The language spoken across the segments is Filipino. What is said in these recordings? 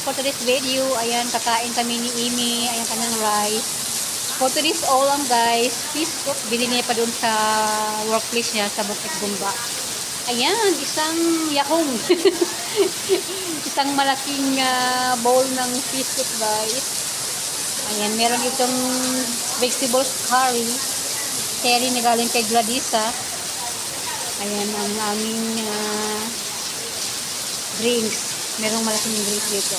for today's video. Ayan, kakain kami ni Amy. Ayan, kanyang rice. For today's ulam, guys, fish cook. Bili niya pa doon sa workplace niya, sa Bukit Gumba. Ayan, isang yakong. Isang malaking bowl ng fish cook, guys. Ayan, meron itong vegetables curry. Curry na galing kay Gladisa. Ayan, ang aming drinks. Merong malaking drinks dito.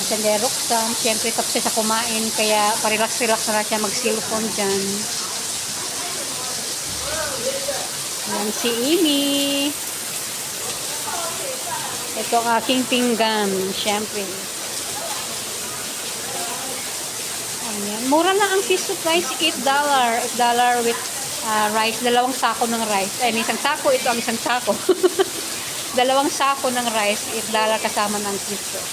Sandero Roxam. Siyempre, tapos siya sa kumain. Kaya, parelax-relax na siya mag-cellphone dyan. Ayan, si Amy. Ito ang aking pinggan. Siyempre. Ayan. Mura lang ang fish soup, guys. $8. $8 with rice. Dalawang sako ng rice. Ay, isang sako. Ito ang isang sako. Dalawang sako ng rice. $8 kasama ng fish soup.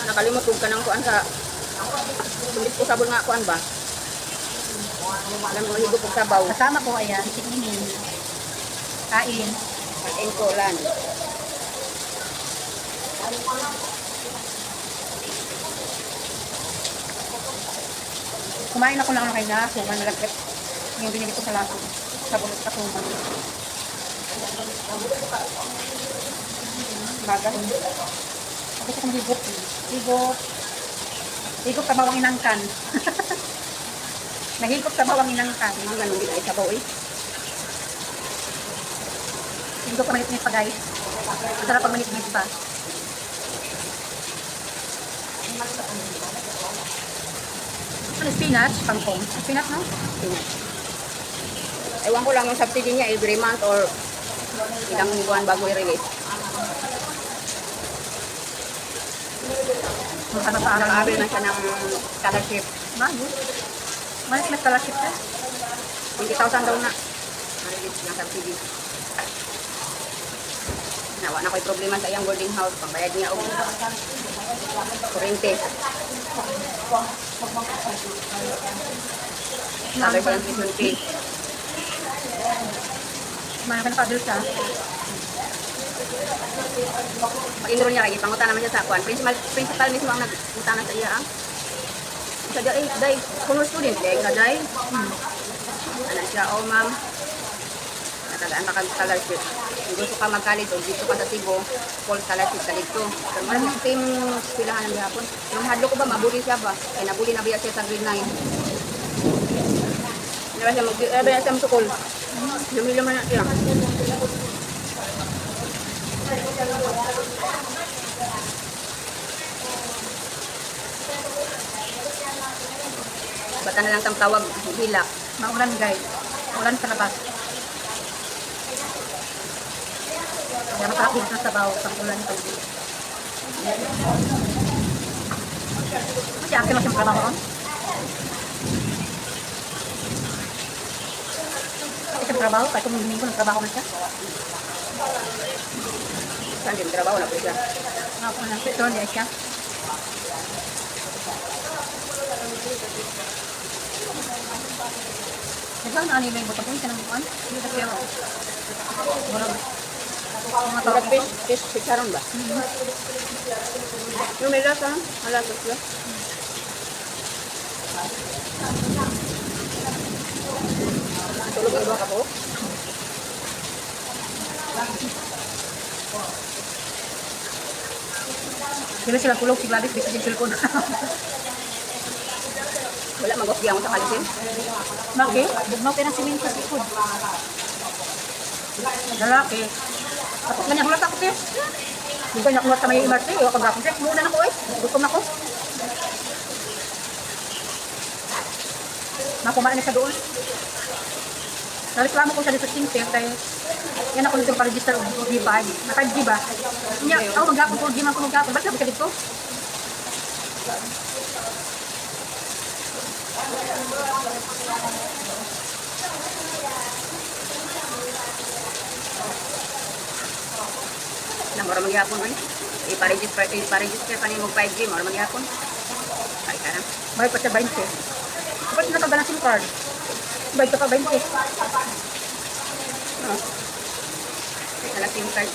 Nakalimot ka ng kuan sa tulis ko sabon nga kuan ba? Alam mo higop og sabaw. Kasama ko, ayan, si Amy. Kain. Kain ko lan. Kumain ako ng kay Laso. Malagkit. Yung binili ko sa Laso. Sabon at kasuma. Baga. Ako sa kong higop. Higop. Higop sa bawang inangkan. Nahigop sa bawang inangkan. Hindi ganun din ay sabaw eh. Higop pa manit-nit pa, guys. Masarap pag manit-nit pa. Ano, spinach? Kangkong. Spinach, no? Ewan ko lang yung subsidy niya every month or ilang buwan bago i-release. Nag-aaral na siya ng scholarship. Bago. Malis na scholarship ka? 20,000 daw na. Na-release ng subsidy. Nawa na ko'y problema sa iyang boarding house. Pambayad niya o kurente. Sabi ko lang tuition fee. Mga ka na-paddle siya. Pag-enroll niya lagi, pangutan naman siya sa akuan. Principal mismo ang nag-utana sa iya. Sa day, kung student, day ka day. Ano siya, oh ma'am. Natagaan ka scholarship. Kung gusto ka mag-college o dito ka sa Cebu, full scholarship ka dito. Pero marami sa same silahan ng bihapon. Yung hadlo ko ba, mabuli siya ba? Kaya nabuli na biya siya sa grade 9. Diba siya mag-sukol? Lumilo man na siya. Bata na lang tang tawag, hilak. Maulan, guys. Ulan sa labas. Kaya masarap din sa sabaw pag ulan pa din. Kasi akin lang siyang trabaho ron. Siyang trabaho, kahit kung hindi ko nagtrabaho na siya. Saan din trabaho na po siya? Ako na siya, doon niya siya. Diba, naanila yung butang ko, yung tanong buwan? Hindi ba siya? Murag fish chicharon ba? Yung may lasa, malasa siya. Tulog ang iba ka po? Sila sila tulog, si Gladys, bisa yung cellphone. Wala, mag-off-giang sa kalisin. Bakit? Bugnaw kayo ng siminto sa likod. Lalaki. Tapos ganyan hulat ako, sis. Hindi ganyan hulat sa may MRT. O, kagapon, sis. Muna na ko, eh. Gutom na ko. Makumaan na siya doon. Nareklamo ko siya dito sa Sincere. Kaya yan ako nito pa-register o G5. Naka-G ba? Niya, mag-gapon ko. G man ko mag-gapon. Bakit ka dito? Na mura magyapon oi. Ipa-register pa ni mo 5G, mura magyapon. Ay ka na. Bayad pa siya 20. Ba't nakaga ng SIM card? Bayad ka pa 20. Wala SIM card.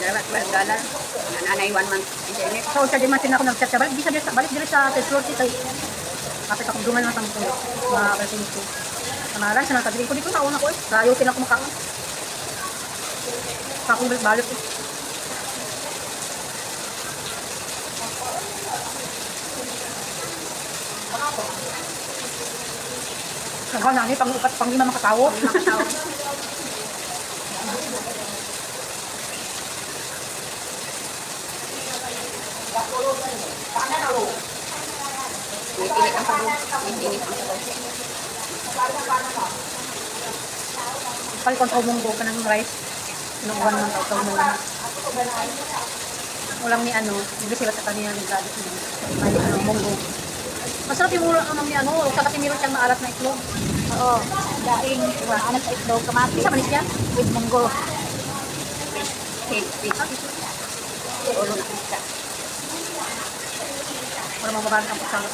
Dapat $12. Nanay 1 month internet. So, siya di man ako nag-chat siya. Balik dili sa third floor siya. Kapit ako dungan ng tangko. Makakalsin ko. Kamaran siya nakadiri ko. Di ko nauna ko eh. Kayo pinakumakaon. Kakong balik eh. Naghan na ni pang-upat pang lima makatawo. Init ang sabaw. Init ang sabaw. Pal kon sa munggo ka ng rice. Inuuhan man tao sa munggo. Ulam ni ano, hindi sila sa kanila ng gadget niya. Ay, munggo. Masarap yung ulam ni ano, sa kasi meron siyang maalat na itlog. Oo. Daing, anak sa itlog, kamati. Isa manis yan? With munggo. Fish. Ulo na pizza. Wala mababaan ang pasang.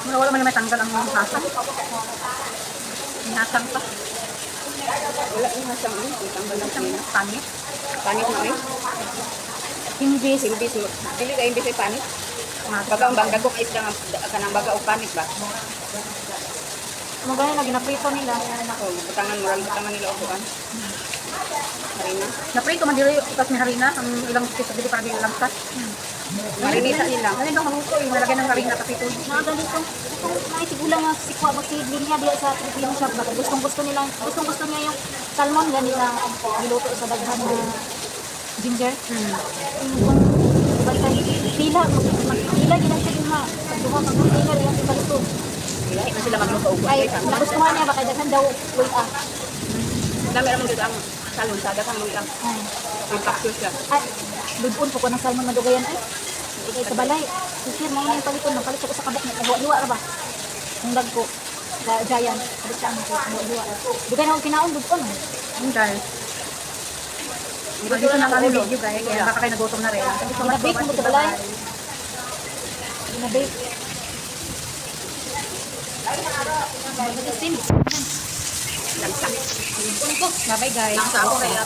Wala man may tanggal ang hasang. May hasang pa. Wala yung hasang ano. Tanggal ng kanina. Pangit. Panit na eh. Imbis. Imbis mo. Dili ka imbis ay panit. Baga ang bangga ko kais kanang baga o panit ba? Ano ba yun, ginaprito nila. Oh, butangan nila upuan. Harina. Naprito man dili ikas ni harina ang ilang piso dili para dili langkas. Marinisa nila. Ano dong haluto yung nalagyan ng harina kapito. Mga ganito. Naitigulang nga sikwa mo si Linya diya sa Filipino shop. Baka gustong-gusto niya yung salmon gani na niluto sa daghan na ginger. Kung balikan pila ginang siya ha. Pagduha pag pila ginang siya balito. Dili na sila magluto upuan. Ay, nagustuhan niya baka daghan daw wait ah. Dami naman dito ang salon sa dagang luya. Ang capsule siya. Ay, dudun po ko ng salmon madugayan ay. Ikay sa balay. Sisir mo yung paliton ng palit ko sa kabak na liwa ra ba? Ang dag ko. Giant. Palit siya ang liwa. Dugay na akong kinaon dudun. Ang guys. Dito na ang video guys. Kaya baka kayo nagutom na rin. Thank you so much for Ginabake mo watching. sa balay. Bye. Ginabake. Lansak. Bye bye guys. Nakasa ako kaya